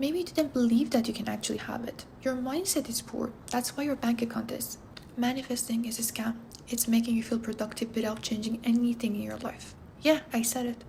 Maybe you didn't believe that you can actually have it. Your mindset is poor. That's why your bank account is. Manifesting is a scam. It's making you feel productive without changing anything in your life. Yeah, I said it.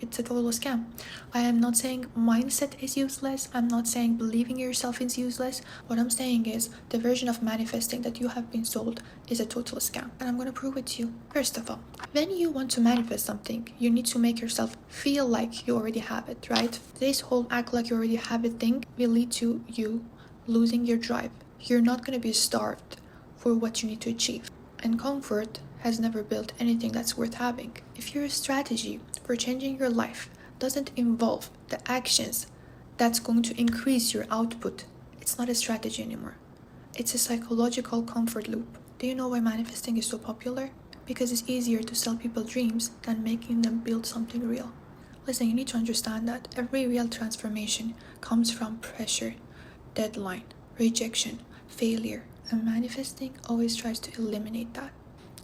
It's a total scam. I am not saying mindset is useless. I'm not saying believing in yourself is useless. What I'm saying is the version of manifesting that you have been sold is a total scam. And I'm going to prove it to you. First of all, when you want to manifest something, you need to make yourself feel like you already have it, right? This whole act like you already have it thing will lead to you losing your drive. You're not going to be starved for what you need to achieve. And comfort has never built anything that's worth having. If your strategy for changing your life doesn't involve the actions that's going to increase your output, it's not a strategy anymore. It's a psychological comfort loop. Do you know why manifesting is so popular? Because it's easier to sell people dreams than making them build something real. Listen, you need to understand that every real transformation comes from pressure, deadline, rejection, failure, and manifesting always tries to eliminate that.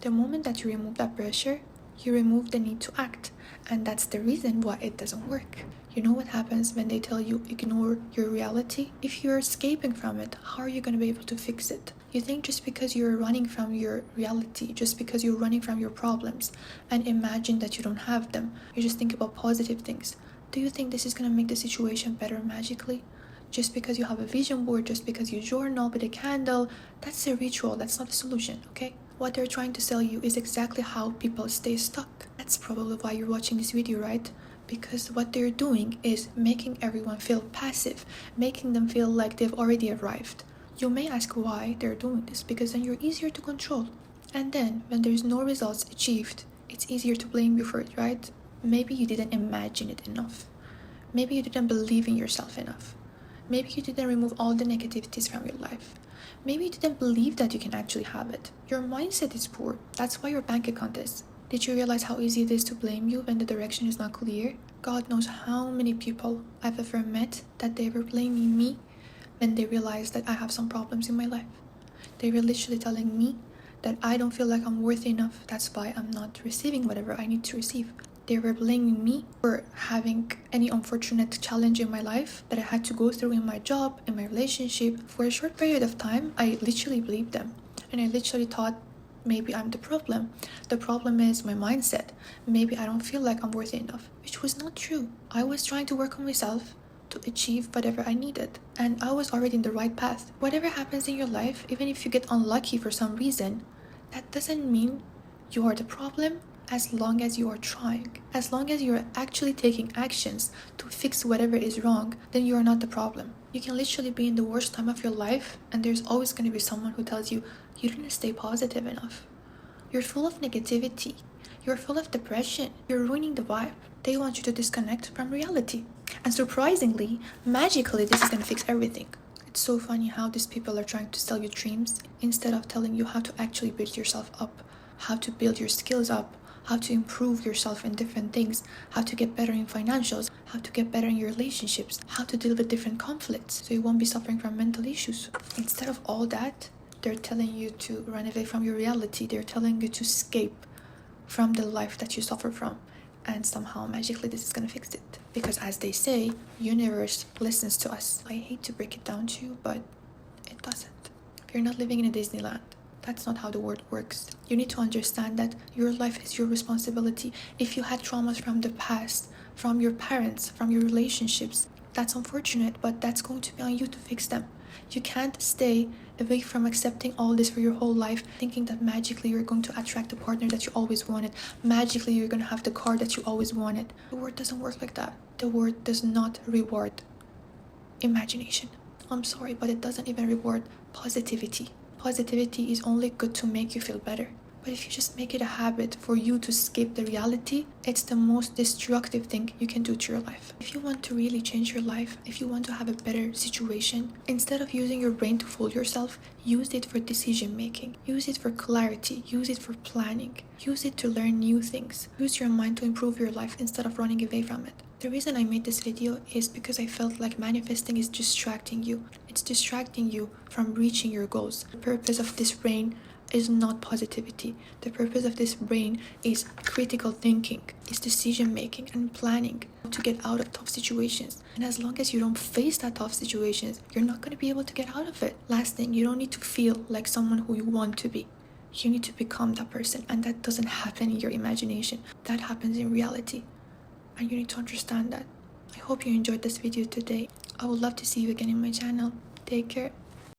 The moment that you remove that pressure, you remove the need to act, and that's the reason why it doesn't work. You know what happens when they tell you ignore your reality? If you're escaping from it, how are you going to be able to fix it? You think just because you're running from your reality, just because you're running from your problems and imagine that you don't have them, you just think about positive things. Do you think this is going to make the situation better magically? Just because you have a vision board, just because you journal with a candle, that's a ritual, that's not a solution, okay? What they're trying to sell you is exactly how people stay stuck. That's probably why you're watching this video, right? Because what they're doing is making everyone feel passive, making them feel like they've already arrived. You may ask why they're doing this, because then you're easier to control. And then, when there's no results achieved, it's easier to blame you for it, right? Maybe you didn't imagine it enough. Maybe you didn't believe in yourself enough. Maybe you didn't remove all the negativities from your life. Maybe you didn't believe that you can actually have it. Your mindset is poor. That's why your bank account is. Did you realize how easy it is to blame you when the direction is not clear? God knows how many people I've ever met that they were blaming me when they realized that I have some problems in my life. They were literally telling me that I don't feel like I'm worthy enough. That's why I'm not receiving whatever I need to receive. They were blaming me for having any unfortunate challenge in my life that I had to go through in my job, in my relationship. For a short period of time, I literally believed them. And I literally thought, maybe I'm the problem. The problem is my mindset. Maybe I don't feel like I'm worthy enough, which was not true. I was trying to work on myself to achieve whatever I needed. And I was already in the right path. Whatever happens in your life, even if you get unlucky for some reason, that doesn't mean you are the problem. As long as you are trying, as long as you're actually taking actions to fix whatever is wrong, then you are not the problem. You can literally be in the worst time of your life, and there's always going to be someone who tells you, you didn't stay positive enough. You're full of negativity. You're full of depression. You're ruining the vibe. They want you to disconnect from reality. And surprisingly, magically, this is going to fix everything. It's so funny how these people are trying to sell you dreams instead of telling you how to actually build yourself up, how to build your skills up, how to improve yourself in different things, how to get better in financials, how to get better in your relationships, how to deal with different conflicts so you won't be suffering from mental issues. Instead of all that, they're telling you to run away from your reality. They're telling you to escape from the life that you suffer from. And somehow, magically, this is going to fix it. Because as they say, universe listens to us. I hate to break it down to you, but it doesn't. If you're not living in a Disneyland, that's not how the world works. You need to understand that your life is your responsibility. If you had traumas from the past, from your parents, from your relationships, that's unfortunate, but that's going to be on you to fix them. You can't stay away from accepting all this for your whole life, thinking that magically you're going to attract the partner that you always wanted. Magically you're going to have the car that you always wanted. The world doesn't work like that. The world does not reward imagination. I'm sorry, but it doesn't even reward positivity. Positivity is only good to make you feel better. But if you just make it a habit for you to escape the reality, it's the most destructive thing you can do to your life. If you want to really change your life, if you want to have a better situation, instead of using your brain to fool yourself, use it for decision making. Use it for clarity. Use it for planning. Use it to learn new things. Use your mind to improve your life instead of running away from it. The reason I made this video is because I felt like manifesting is distracting you. It's distracting you from reaching your goals. The purpose of this brain is not positivity. The purpose of this brain is critical thinking, is decision making and planning to get out of tough situations. And as long as you don't face that tough situations, you're not going to be able to get out of it. Last thing, you don't need to feel like someone who you want to be. You need to become that person, and that doesn't happen in your imagination. That happens in reality, and you need to understand that. I hope you enjoyed this video today. I would love to see you again in my channel. Take care.